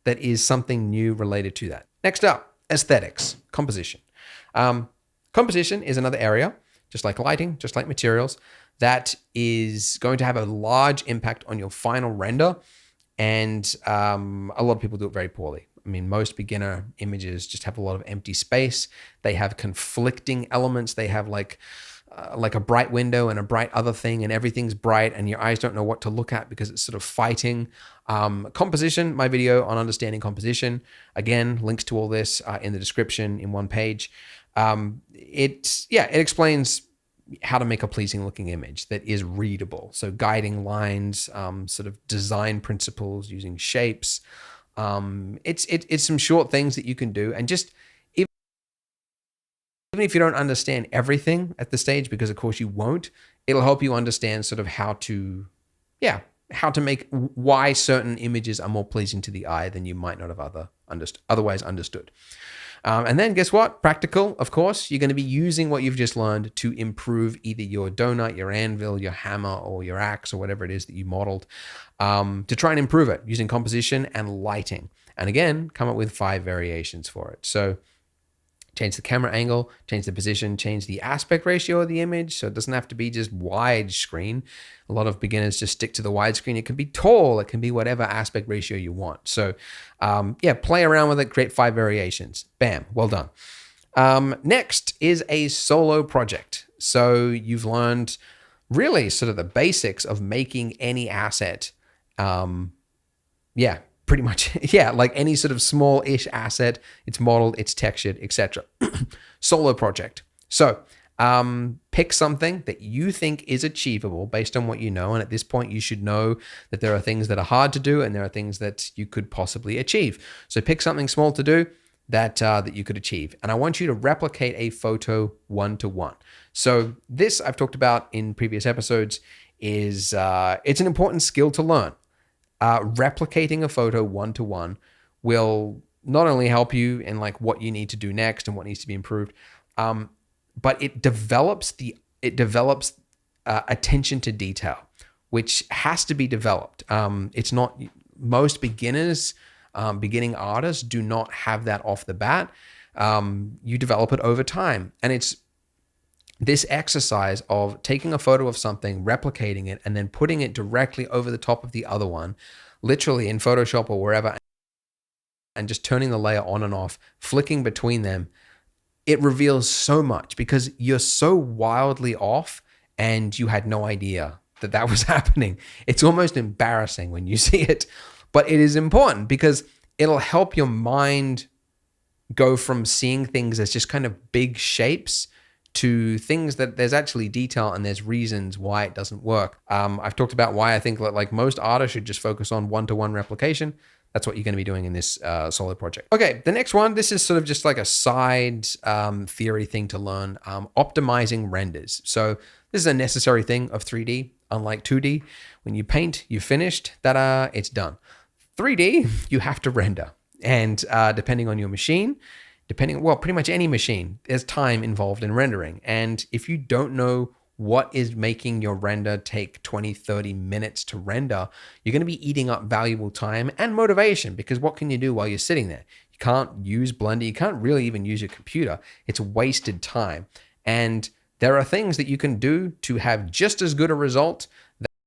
that is something new related to that. Next up, aesthetics, composition. Composition is another area, just like lighting, just like materials, that is going to have a large impact on your final render. And a lot of people do it very poorly. I mean, most beginner images just have a lot of empty space. They have conflicting elements. They have like a bright window and a bright other thing, and everything's bright and your eyes don't know what to look at because it's sort of fighting. Composition, my video on understanding composition. Again, links to all this in the description in one page. It explains how to make a pleasing looking image that is readable. So guiding lines, sort of design principles, using shapes. It's some short things that you can do, and just even if you don't understand everything at the stage, because of course you won't, it'll help you understand sort of how to make why certain images are more pleasing to the eye than you might not have otherwise understood. And then guess what? Practical, of course. You're going to be using what you've just learned to improve either your donut, your anvil, your hammer, or your axe, or whatever it is that you modeled, to try and improve it using composition and lighting. And again, come up with 5 variations for it. So change the camera angle, change the position, change the aspect ratio of the image. So it doesn't have to be just widescreen. A lot of beginners just stick to the widescreen. It can be tall. It can be whatever aspect ratio you want. So play around with it, create 5 variations. Bam, well done. Next is a solo project. So you've learned really sort of the basics of making any asset. Pretty much, like any sort of small-ish asset, it's modeled, it's textured, etc. Solo project. So pick something that you think is achievable based on what you know. And at this point, you should know that there are things that are hard to do and there are things that you could possibly achieve. So pick something small to do that you could achieve. And I want you to replicate a photo 1-to-1. So this I've talked about in previous episodes is it's an important skill to learn. Replicating a photo 1-to-1 will not only help you in like what you need to do next and what needs to be improved, but it develops attention to detail, which has to be developed. It's not most beginners, beginning artists do not have that off the bat. You develop it over time, and it's this exercise of taking a photo of something, replicating it, and then putting it directly over the top of the other one, literally in Photoshop or wherever, and just turning the layer on and off, flicking between them, it reveals so much because you're so wildly off and you had no idea that that was happening. It's almost embarrassing when you see it, but it is important because it'll help your mind go from seeing things as just kind of big shapes to things that there's actually detail and there's reasons why it doesn't work. I've talked about why I think like most artists should just focus on 1-to-1 replication. That's what you're going to be doing in this solo project. Okay, the next one, this is sort of just like a side theory thing to learn, optimizing renders. So this is a necessary thing of 3D, unlike 2D. When you paint, you finished, it's done. 3D, you have to render. And depending on your machine, pretty much any machine, there's time involved in rendering. And if you don't know what is making your render take 20, 30 minutes to render, you're going to be eating up valuable time and motivation, because what can you do while you're sitting there? You can't use Blender. You can't really even use your computer. It's wasted time. And there are things that you can do to have just as good a result